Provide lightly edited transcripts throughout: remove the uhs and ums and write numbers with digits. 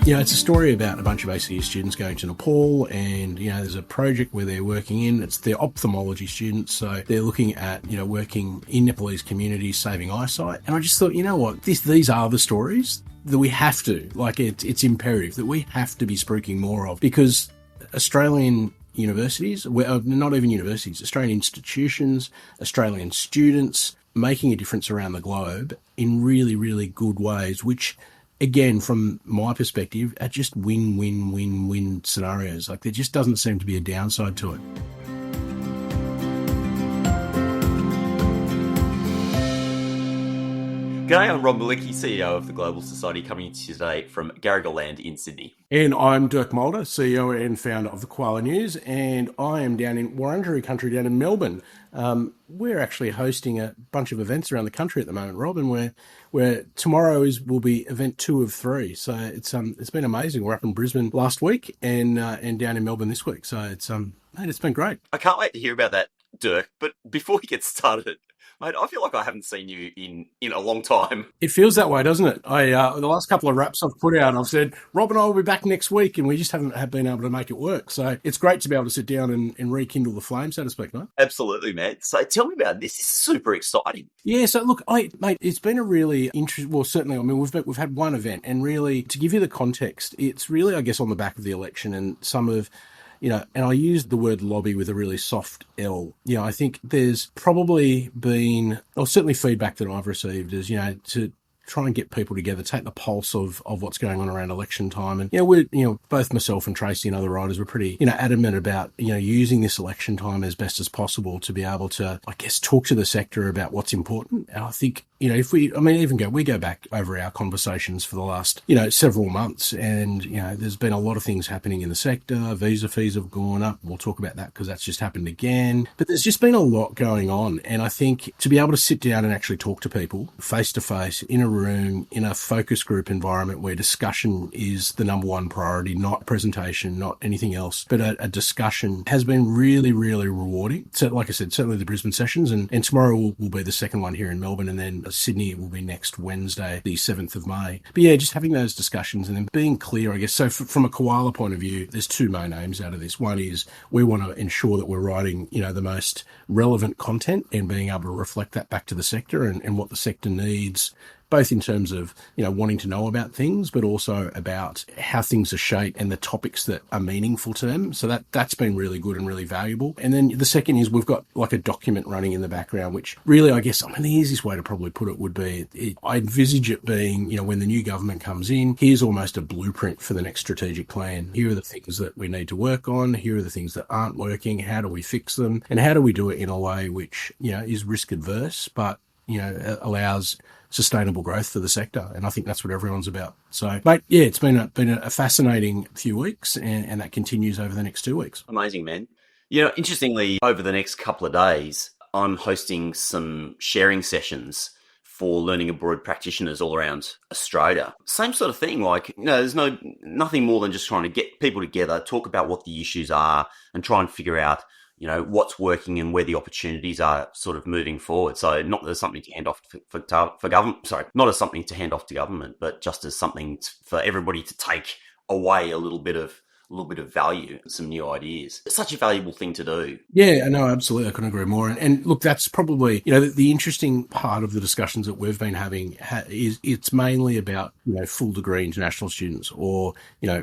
It's a story about a bunch of ACU students going to Nepal, and, there's a project where they're working it's the ophthalmology students, so they're looking at, working in Nepalese communities, saving eyesight. And I just thought, these are the stories that we have to, it's imperative that we have to be spruiking more of, because Australian universities, not even universities, Australian institutions, Australian students making a difference around the globe in really, really good ways, which, again, from my perspective, are just win-win-win-win scenarios. There just doesn't seem to be a downside to it. G'day, I'm Rob Malicki, CEO of the Global Society, coming to you today from Garrigal Land in Sydney. And I'm Dirk Mulder, CEO and founder of the Koala News, and I am down in Wurundjeri country down in Melbourne. We're actually hosting a bunch of events around the country at the moment, Rob, and where tomorrow will be event 2 of 3. So it's been amazing. We're up in Brisbane last week and down in Melbourne this week. So it's been great. I can't wait to hear about that, Dirk. But before we get started, mate, I feel like I haven't seen you in a long time. It feels that way, doesn't it? The last couple of wraps I've put out, I've said, Rob and I will be back next week, and we just haven't been able to make it work. So it's great to be able to sit down and rekindle the flame, so to speak, mate. Absolutely, mate. So tell me about this. This is super exciting. Yeah, so look, mate, it's been a really interesting, well, certainly, we've had one event, and really, to give you the context, it's really, I guess, on the back of the election and some of, and I use the word lobby with a really soft L. I think there's probably been, or certainly feedback that I've received is, to try and get people together, take the pulse of what's going on around election time. And, we're, both myself and Tracy and other writers were pretty, adamant about, using this election time as best as possible to be able to, I guess, talk to the sector about what's important. And I think, we go back over our conversations for the last, several months, and, there's been a lot of things happening in the sector. Visa fees have gone up. We'll talk about that because that's just happened again. But there's just been a lot going on. And I think to be able to sit down and actually talk to people face to face in a room, in a focus group environment where discussion is the number one priority, not presentation, not anything else, but a discussion has been really, really rewarding. So, like I said, certainly the Brisbane sessions, and tomorrow will be the second one here in Melbourne, and then Sydney will be next Wednesday, the 7th of May. But yeah, just having those discussions and then being clear, I guess. So from a koala point of view, there's two main aims out of this. One is we want to ensure that we're writing, the most relevant content and being able to reflect that back to the sector and what the sector needs, both in terms of, wanting to know about things, but also about how things are shaped and the topics that are meaningful to them. So that's been really good and really valuable. And then the second is we've got like a document running in the background, which really, I guess, the easiest way to probably put it would be, I envisage it being, when the new government comes in, here's almost a blueprint for the next strategic plan. Here are the things that we need to work on. Here are the things that aren't working. How do we fix them? And how do we do it in a way which, is risk adverse, but, allows sustainable growth for the sector. And I think that's what everyone's about. So, mate, yeah, it's been a fascinating few weeks, and that continues over the next 2 weeks. Amazing, man. Interestingly, over the next couple of days, I'm hosting some sharing sessions for learning abroad practitioners all around Australia. Same sort of thing, there's nothing more than just trying to get people together, talk about what the issues are, and try and figure out what's working and where the opportunities are sort of moving forward. So not as something to hand off for government, not as something to hand off to government, but just as something for everybody to take away a little bit of value, some new ideas. It's such a valuable thing to do. Yeah, I know, absolutely. I couldn't agree more. And look, that's probably, the interesting part of the discussions that we've been having is it's mainly about, full degree international students or,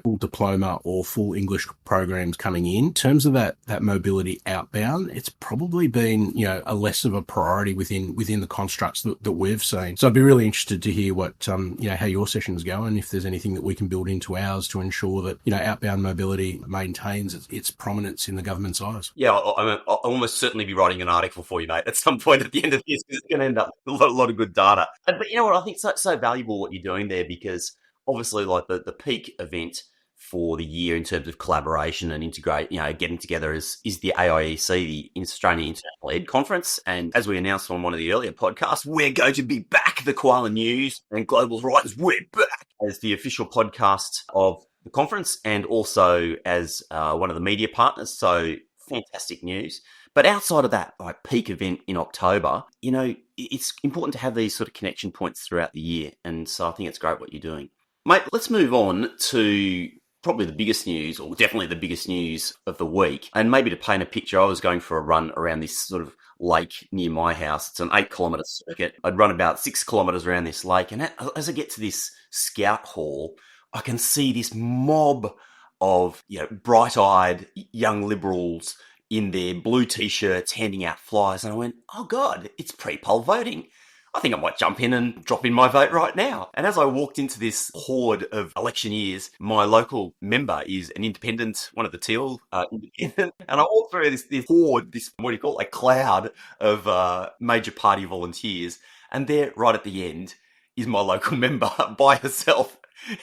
full diploma or full English programs coming in. In terms of that mobility outbound, it's probably been, a less of a priority within the constructs that we've seen. So I'd be really interested to hear what, how your sessions go, and if there's anything that we can build into ours to ensure that, outbound mobility maintains its prominence in the government's eyes. Yeah, I'll almost certainly be writing an article for you, mate, at some point at the end of this, because it's going to end up with a lot of good data. But you know what? I think it's so valuable what you're doing there, because obviously, the peak event for the year in terms of collaboration and integrate, getting together is the AIEC, the Australian International Ed Conference. And as we announced on one of the earlier podcasts, we're going to be back. The Koala News and Global's Writers, we're back as the official podcast of the conference and also as one of the media partners. So fantastic news. But outside of that, peak event in October, it's important to have these sort of connection points throughout the year. And so I think it's great what you're doing. Mate, let's move on to probably the biggest news, or definitely the biggest news of the week. And maybe to paint a picture, I was going for a run around this sort of lake near my house. It's an 8 kilometre circuit. I'd run about 6 kilometres around this lake. And as I get to this scout hall, I can see this mob of, bright-eyed young liberals in their blue t-shirts handing out flyers. And I went, oh God, it's pre-poll voting. I think I might jump in and drop in my vote right now. And as I walked into this horde of electioneers, my local member is an independent, one of the Teal independent. And I walked through this horde, this, what do you call it, a cloud of major party volunteers. And there, right at the end, is my local member by herself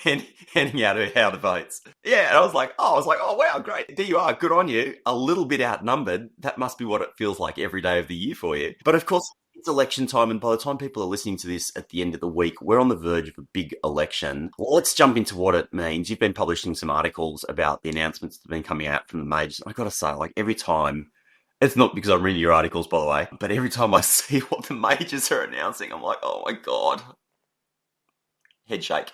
and handing out her votes. Yeah, and I was like, oh wow, great. There you are, good on you. A little bit outnumbered. That must be what it feels like every day of the year for you. But of course, it's election time, and by the time people are listening to this at the end of the week, we're on the verge of a big election. Well, let's jump into what it means. You've been publishing some articles about the announcements that have been coming out from the majors. I got to say, like every time, it's not because I'm reading your articles, by the way, but every time I see what the majors are announcing, I'm like, oh my God. Head shake.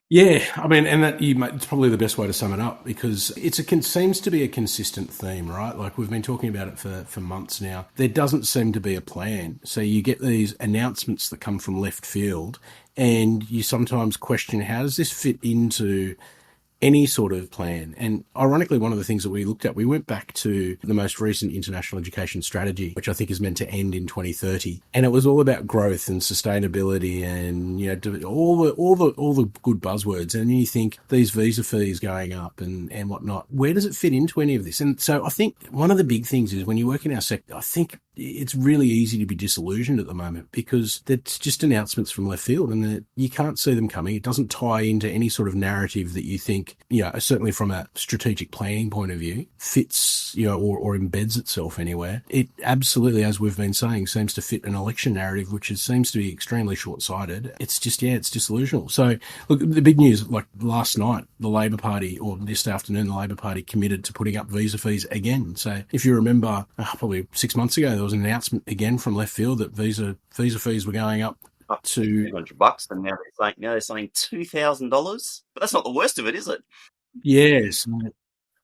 Yeah, I mean, and it's probably the best way to sum it up, because seems to be a consistent theme, right? Like we've been talking about it for months now. There doesn't seem to be a plan. So you get these announcements that come from left field, and you sometimes question, how does this fit into any sort of plan? And ironically, one of the things that we looked at, we went back to the most recent international education strategy, which I think is meant to end in 2030. And it was all about growth and sustainability and, all the good buzzwords. And you think these visa fees going up and whatnot, where does it fit into any of this? And so I think one of the big things is when you work in our sector, I think it's really easy to be disillusioned at the moment because it's just announcements from left field and you can't see them coming. It doesn't tie into any sort of narrative that you think, certainly from a strategic planning point of view, fits, or embeds itself anywhere. It absolutely, as we've been saying, seems to fit an election narrative, which seems to be extremely short-sighted. It's just, it's disillusional. So, look, the big news, like last night, the Labor Party, or this afternoon, the Labor Party committed to putting up visa fees again. So, if you remember, probably 6 months ago, there was an announcement again from left field that visa fees were going up to $200, and now they're saying $2,000. But that's not the worst of it, is it? Yes.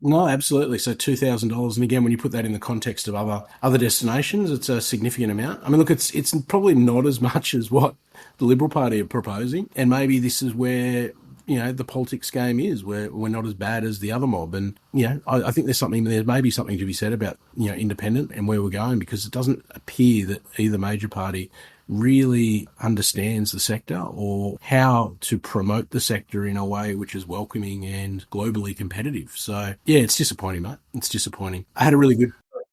No, absolutely. So $2,000, and again, when you put that in the context of other destinations, it's a significant amount. I mean, look, it's probably not as much as what the Liberal Party are proposing, and maybe this is where the politics game is, where we're not as bad as the other mob. And I think there may be something to be said about independent and where we're going, because it doesn't appear that either major party really understands the sector or how to promote the sector in a way which is welcoming and globally competitive. So, it's disappointing, mate. It's disappointing. I had a really good...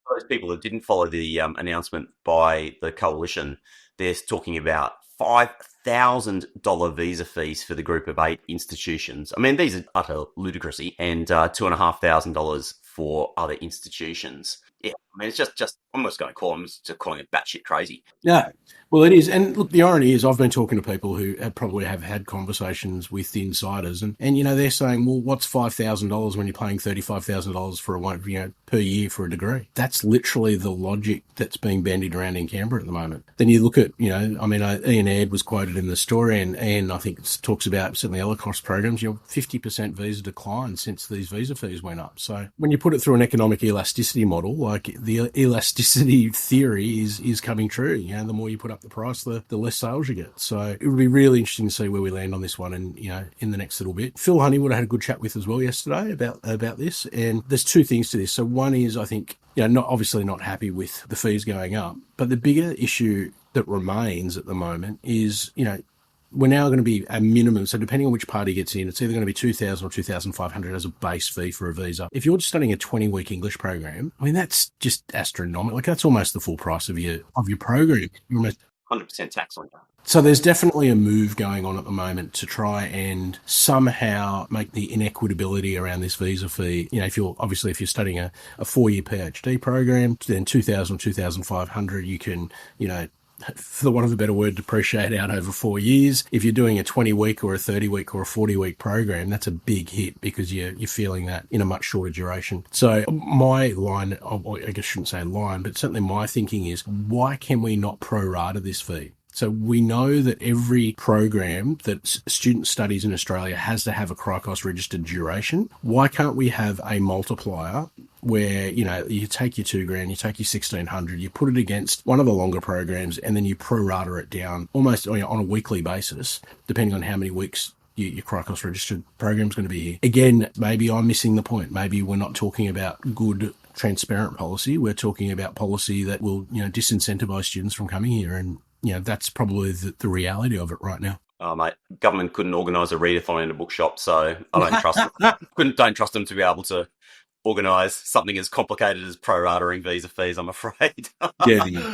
Those people that didn't follow the announcement by the coalition, they're talking about $5,000 visa fees for the group of 8 institutions. I mean, these are utter ludicrousy, and $2,500 for other institutions. Yeah, I mean, it's just I'm just going to calling it batshit crazy. Yeah, well, it is. And look, the irony is I've been talking to people who probably have had conversations with the insiders, and they're saying, well, what's $5,000 when you're paying $35,000 for per year for a degree? That's literally the logic that's being bandied around in Canberra at the moment. Then you look at, Ian Aird was quoted in the story, and I think it talks about certainly other cost programs, 50% visa decline since these visa fees went up. So when you put it through an economic elasticity model, like the elasticity theory is coming true. The more you put up the price, the less sales you get. So it would be really interesting to see where we land on this one, and in the next little bit. Phil Honeywood I had a good chat with as well yesterday about this, and there's two things to this. So one is, I think, obviously not happy with the fees going up, but the bigger issue that remains at the moment is, we're now going to be a minimum. So depending on which party gets in, it's either going to be 2,000 or 2,500 as a base fee for a visa. If you're just studying a 20-week English program, I mean, that's just astronomical. Like, that's almost the full price of your program. You're almost 100% tax on that. So there's definitely a move going on at the moment to try and somehow make the inequitability around this visa fee. If you're studying a 4-year PhD program, then 2,000 or 2,500, you can, for the want of a better word, depreciate out over 4 years. If you're doing a 20-week or a 30-week or a 40-week program, that's a big hit because you're feeling that in a much shorter duration. So my line, I guess I shouldn't say line, but certainly my thinking is, why can we not pro rata this fee? So we know that every program that student studies in Australia has to have a Cricos registered duration. Why can't we have a multiplier where, you take your $2,000, you take your 1,600, you put it against one of the longer programs, and then you prorata it down almost on a weekly basis, depending on how many weeks your Cricos registered program is going to be here. Again, maybe I'm missing the point. Maybe we're not talking about good, transparent policy. We're talking about policy that will, disincentivize students from coming here. And, that's probably the reality of it right now. Oh, mate, government couldn't organise a readathon in a bookshop, so I don't trust them. Don't trust them to be able to organise something as complicated as pro-ratering visa fees, I'm afraid. Yeah,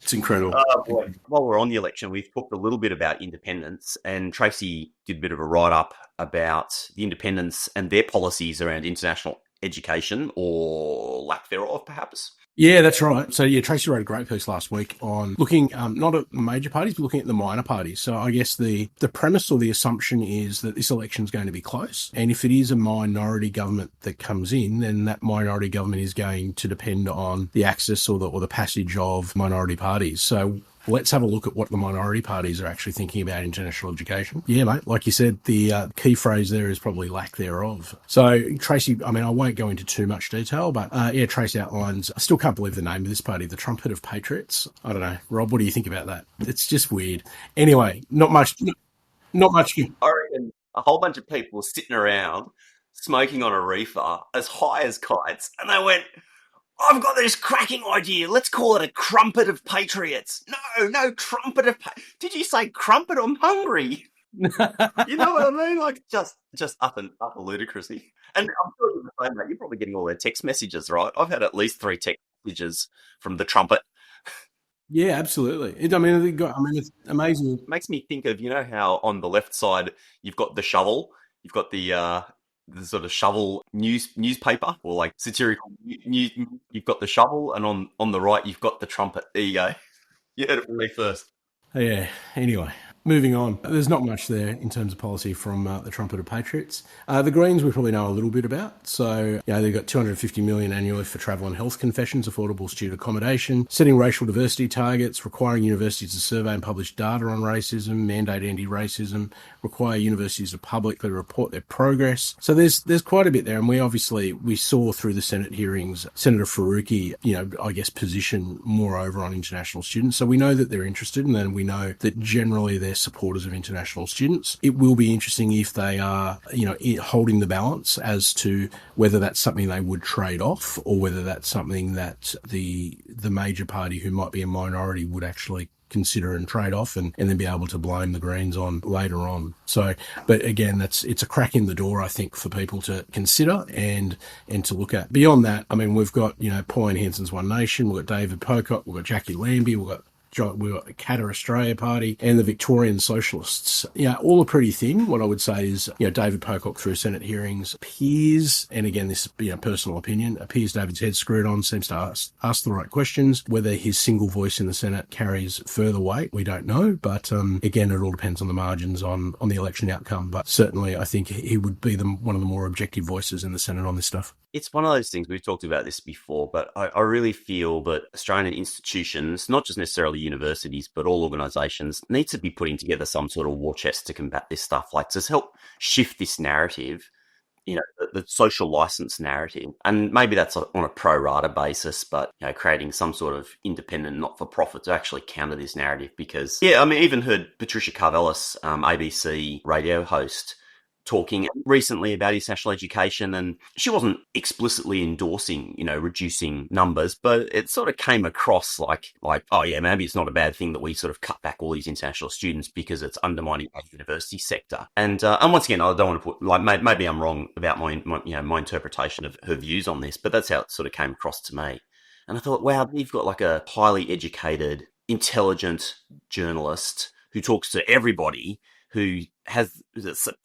it's incredible. Boy. While we're on the election, we've talked a little bit about independence, and Tracy did a bit of a write-up about the independents and their policies around international education, or lack thereof, perhaps. Yeah, that's right. So, Tracy wrote a great piece last week on looking not at the major parties, but looking at the minor parties. So I guess the premise or the assumption is that this election is going to be close. And if it is a minority government that comes in, then that minority government is going to depend on the access or the passage of minority parties. So let's have a look at what the minority parties are actually thinking about international education. Yeah, mate, like you said, the key phrase there is probably lack thereof. So Tracy, I won't go into too much detail, but Tracy outlines, I still can't believe the name of this party, the Trumpet of Patriots. I don't know. Rob, what do you think about that? It's just weird. Anyway, not much. I reckon a whole bunch of people were sitting around smoking on a reefer as high as kites, and they went, I've got this cracking idea. Let's call it a crumpet of patriots. No, trumpet of... Did you say crumpet? I'm hungry. You know what I mean? Like, just utter ludicrousy. And I'm sure you're the same, mate. You're probably getting all their text messages, right? I've had at least 3 text messages from the trumpet. Yeah, absolutely. It's amazing. It makes me think of, how on the left side you've got the shovel, you've got the sort of shovel newspaper, or like satirical news. You've got the shovel, and on the right you've got the trumpet. There you go. You heard it from me first. Yeah. Anyway, moving on. There's not much there in terms of policy from the Trumpet of Patriots. The Greens we probably know a little bit about. So, they've got $250 million annually for travel and health confessions, affordable student accommodation, setting racial diversity targets, requiring universities to survey and publish data on racism, mandate anti-racism, require universities to publicly report their progress. So there's quite a bit there. And we saw through the Senate hearings, Senator Faruqi, position more over on international students. So we know that they're interested, and then we know that generally they're supporters of international students. It will be interesting if they are, holding the balance as to whether that's something they would trade off, or whether that's something that the major party, who might be a minority, would actually consider and trade off, and then be able to blame the Greens on later on. So, but again, it's a crack in the door, I think, for people to consider and to look at. Beyond that, we've got, Pauline Hanson's One Nation, we've got David Pocock, we've got Jackie Lambie, we've got the Qatar Australia Party, and the Victorian Socialists. All are pretty thin. What I would say is, David Pocock through Senate hearings appears, and again, this personal opinion, appears David's head screwed on, seems to ask the right questions. Whether his single voice in the Senate carries further weight, we don't know. But again, it all depends on the margins on the election outcome. But certainly, I think he would be one of the more objective voices in the Senate on this stuff. It's one of those things, we've talked about this before, but I really feel that Australian institutions, not just necessarily universities, but all organisations, need to be putting together some sort of war chest to combat this stuff, like to help shift this narrative, the social licence narrative. And maybe that's on a pro rata basis, but creating some sort of independent not-for-profit to actually counter this narrative. Because, even heard Patricia Karvelis, ABC radio host, talking recently about international education, and she wasn't explicitly endorsing, reducing numbers, but it sort of came across like, oh yeah, maybe it's not a bad thing that we sort of cut back all these international students because it's undermining our university sector. And once again, I don't want to put, maybe I'm wrong about my interpretation of her views on this, but that's how it sort of came across to me. And I thought, wow, you've got like a highly educated, intelligent journalist who talks to everybody, who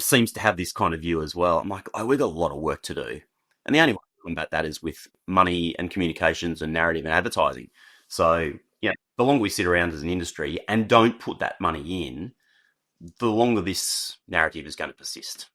seems to have this kind of view as well. I'm like, we've got a lot of work to do. And the only way to combat that is with money and communications and narrative and advertising. So, the longer we sit around as an industry and don't put that money in, the longer this narrative is going to persist.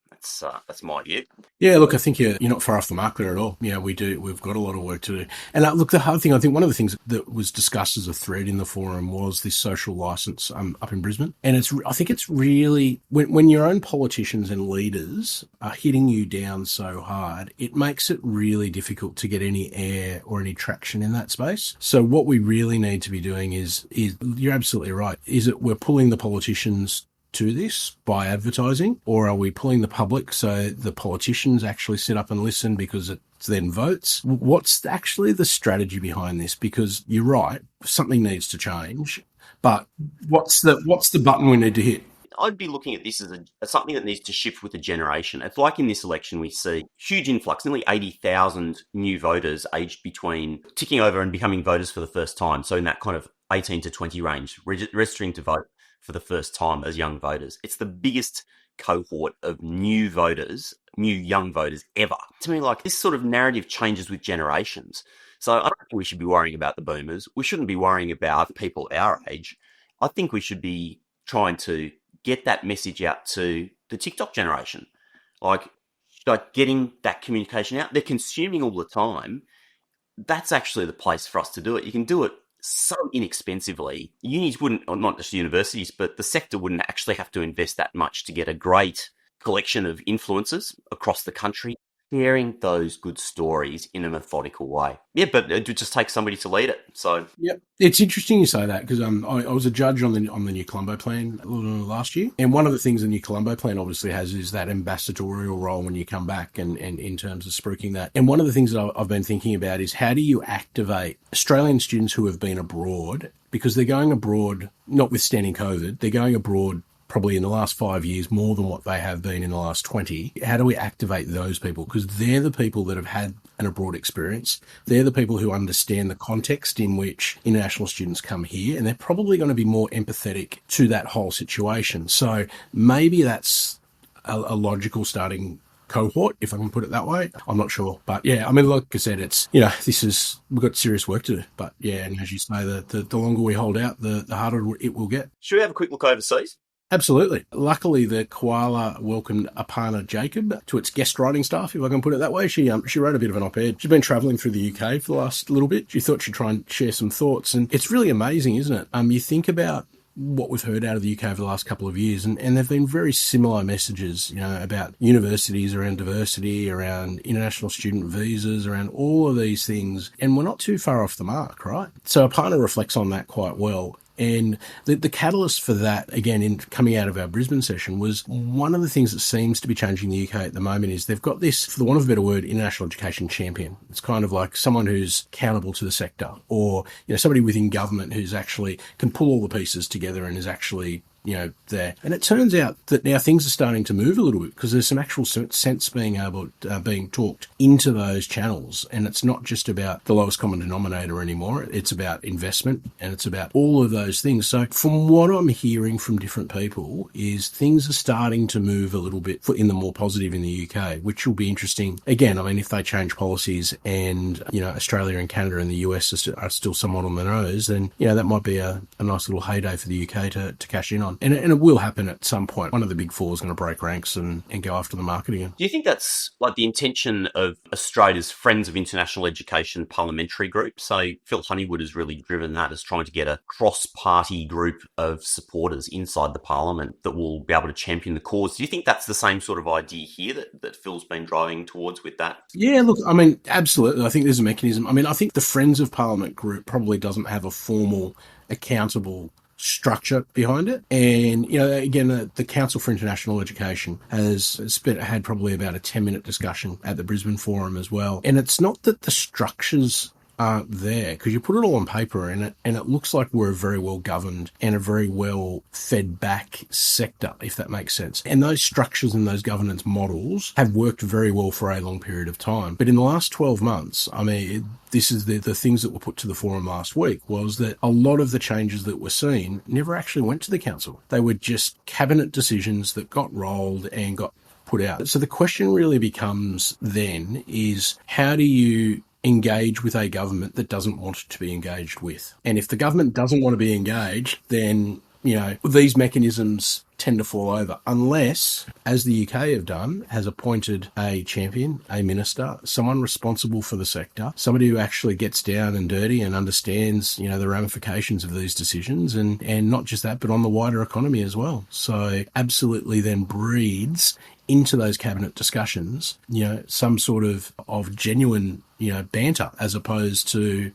That's my view. Yeah, look, I think you're not far off the mark there at all. Yeah, we've got a lot of work to do. And look, the hard thing, I think one of the things that was discussed as a thread in the forum was this social license up in Brisbane. And I think it's really, when your own politicians and leaders are hitting you down so hard, it makes it really difficult to get any air or any traction in that space. So what we really need to be doing is you're absolutely right, is that we're pulling the politicians to this by advertising, or are we pulling the public so the politicians actually sit up and listen because it's then votes? What's actually the strategy behind this? Because you're right, something needs to change, but what's the button we need to hit? I'd be looking at this as something that needs to shift with a generation. It's like in this election, we see huge influx, nearly 80,000 new voters aged between ticking over and becoming voters for the first time. So in that kind of 18 to 20 range, registering to vote for the first time as young voters. It's the biggest cohort of new young voters ever. To me, like, this sort of narrative changes with generations. So I don't think we should be worrying about the boomers. We shouldn't be worrying about people our age. I think we should be trying to get that message out to the TikTok generation. Like getting that communication out. They're consuming all the time. That's actually the place for us to do it. You can do it so inexpensively. Unis wouldn't, or not just universities, but the sector wouldn't actually have to invest that much to get a great collection of influencers across the country sharing those good stories in a methodical way. Yeah, but it would just take somebody to lead it. So yep, it's interesting you say that, because I was a judge on the New Colombo Plan last year, and one of the things the New Colombo Plan obviously has is that ambassadorial role when you come back, and in terms of spruiking that. And one of the things that I've been thinking about is how do you activate Australian students who have been abroad, because they're going abroad, notwithstanding COVID, they're going abroad probably in the last 5 years more than what they have been in the last 20. How do we activate those people? Because they're the people that have had an abroad experience. They're the people who understand the context in which international students come here, and they're probably going to be more empathetic to that whole situation. So maybe that's a logical starting cohort, if I can put it that way. I'm not sure. But yeah, I mean, like I said, it's, we've got serious work to do. But yeah, and as you say, the longer we hold out, the harder it will get. Should we have a quick look overseas? Absolutely. Luckily, the Koala welcomed Aparna Jacob to its guest writing staff, if I can put it that way. She wrote a bit of an op-ed. She's been travelling through the UK for the last little bit. She thought she'd try and share some thoughts. And it's really amazing, isn't it? You think about what we've heard out of the UK over the last couple of years, and there've been very similar messages, about universities, around diversity, around international student visas, around all of these things. And we're not too far off the mark, right? So Aparna reflects on that quite well. And the catalyst for that, again, in coming out of our Brisbane session, was one of the things that seems to be changing the UK at the moment is they've got this, for the want of a better word, international education champion. It's kind of like someone who's accountable to the sector, or somebody within government who's actually can pull all the pieces together and is actually there. And it turns out that now things are starting to move a little bit, because there's some actual sense being talked into those channels. And it's not just about the lowest common denominator anymore. It's about investment, and it's about all of those things. So from what I'm hearing from different people is things are starting to move a little bit in the more positive in the UK, which will be interesting. Again, I mean, if they change policies and, Australia and Canada and the US are still somewhat on the nose, then, that might be a nice little heyday for the UK to cash in on. And it will happen at some point. One of the big four is going to break ranks and go after the market again. Do you think that's like the intention of Australia's Friends of International Education parliamentary group? So Phil Honeywood has really driven that as trying to get a cross-party group of supporters inside the parliament that will be able to champion the cause. Do you think that's the same sort of idea here that Phil's been driving towards with that? Yeah, look, I mean, absolutely. I think there's a mechanism. I mean, I think the Friends of Parliament group probably doesn't have a formal, accountable structure behind it. And, again, the Council for International Education has had probably about a 10-minute discussion at the Brisbane Forum as well. And it's not that the structures aren't there, because you put it all on paper and it looks like we're a very well governed and a very well fed back sector, if that makes sense. And those structures and those governance models have worked very well for a long period of time. But in the last 12 months, I mean, this is the things that were put to the forum last week, was that a lot of the changes that were seen never actually went to the council. They were just cabinet decisions that got rolled and got put out. So the question really becomes then is, how do you engage with a government that doesn't want to be engaged with? And if the government doesn't want to be engaged, then these mechanisms tend to fall over unless, as the UK have done, has appointed a champion, a minister, someone responsible for the sector, somebody who actually gets down and dirty and understands, the ramifications of these decisions, and not just that, but on the wider economy as well. So absolutely then breeds into those cabinet discussions, some sort of genuine, banter, as opposed to,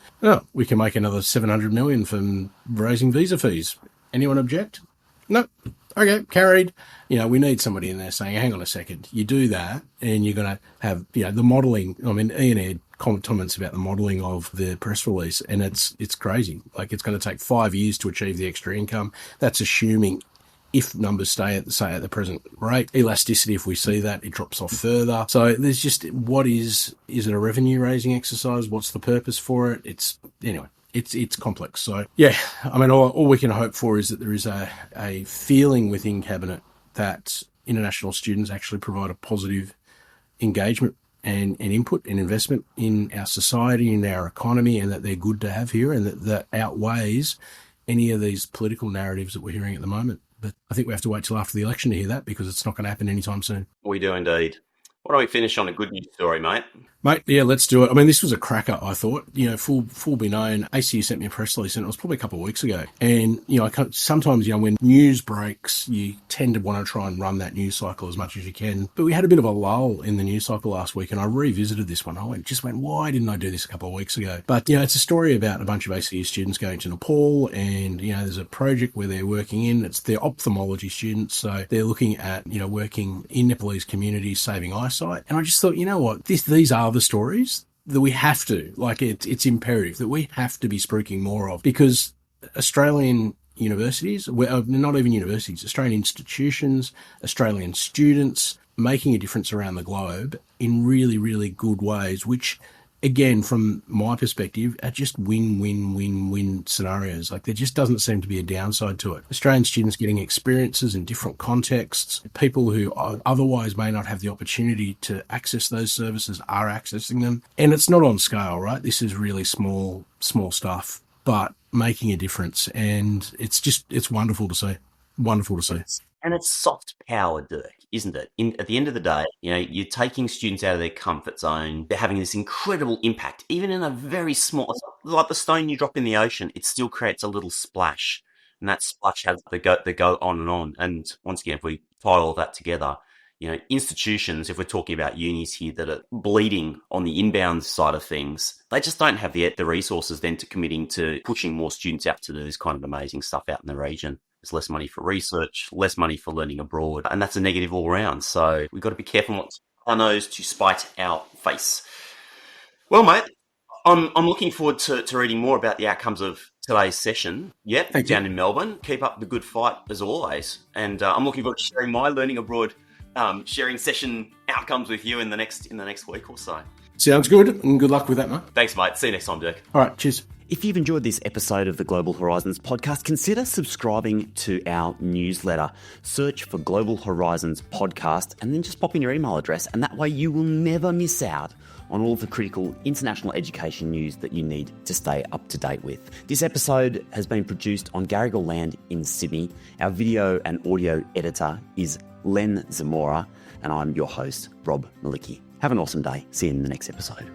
we can make another 700 million from raising visa fees. Anyone object? No. Okay, carried. We need somebody in there saying, hang on a second, you do that and you're going to have, the modelling. I mean, Ian had comments about the modelling of the press release, and it's crazy. Like, it's going to take 5 years to achieve the extra income. That's assuming if numbers stay at the present rate. Elasticity, if we see that, it drops off further. So there's just, what is it a revenue raising exercise? What's the purpose for it? It's complex. So yeah, I mean, all we can hope for is that there is a feeling within cabinet that international students actually provide a positive engagement and input and investment in our society, in our economy, and that they're good to have here, and that outweighs any of these political narratives that we're hearing at the moment. But I think we have to wait till after the election to hear that, because it's not going to happen anytime soon. We do indeed. Why don't we finish on a good news story, mate? Mate, yeah, let's do it. I mean, this was a cracker, I thought. Full be known, ACU sent me a press release, and it was probably a couple of weeks ago. And, sometimes, when news breaks, you tend to want to try and run that news cycle as much as you can. But we had a bit of a lull in the news cycle last week, and I revisited this one. I just went, why didn't I do this a couple of weeks ago? But, it's a story about a bunch of ACU students going to Nepal, and, there's a project where they're working they're ophthalmology students, so they're looking at, working in Nepalese communities, saving eyesight. And I just thought, what, these are the stories that we have to, it's imperative that we have to be spruiking more of, because Australian universities, not even universities, Australian institutions, Australian students making a difference around the globe in really, really good ways, which, again, from my perspective, are just win-win-win-win scenarios. There just doesn't seem to be a downside to it. Australian students getting experiences in different contexts, people who otherwise may not have the opportunity to access those services are accessing them. And it's not on scale, right? This is really small stuff, but making a difference. And it's wonderful to see. Wonderful to see. And it's soft power, Dirk, isn't it? At the end of the day, you're taking students out of their comfort zone. They're having this incredible impact, even in a very small, like the stone you drop in the ocean, it still creates a little splash. And that splash has the go on and on. And once again, if we tie all that together, institutions, if we're talking about unis here that are bleeding on the inbound side of things, they just don't have the resources then to committing to pushing more students out to do this kind of amazing stuff out in the region. There's less money for research, less money for learning abroad, and that's a negative all around. So we've got to be careful not to our nose to spite our face. Well, mate, I'm looking forward to reading more about the outcomes of today's session. Yep, down in Melbourne. Keep up the good fight as always, and I'm looking forward to sharing my learning abroad, sharing session outcomes with you in the next week or so. Sounds good, and good luck with that, mate. Thanks, mate. See you next time, Dirk. All right, cheers. If you've enjoyed this episode of the Global Horizons podcast, consider subscribing to our newsletter. Search for Global Horizons podcast and then just pop in your email address, and that way you will never miss out on all of the critical international education news that you need to stay up to date with. This episode has been produced on Garigal land in Sydney. Our video and audio editor is Len Zamora, and I'm your host, Rob Malicki. Have an awesome day. See you in the next episode.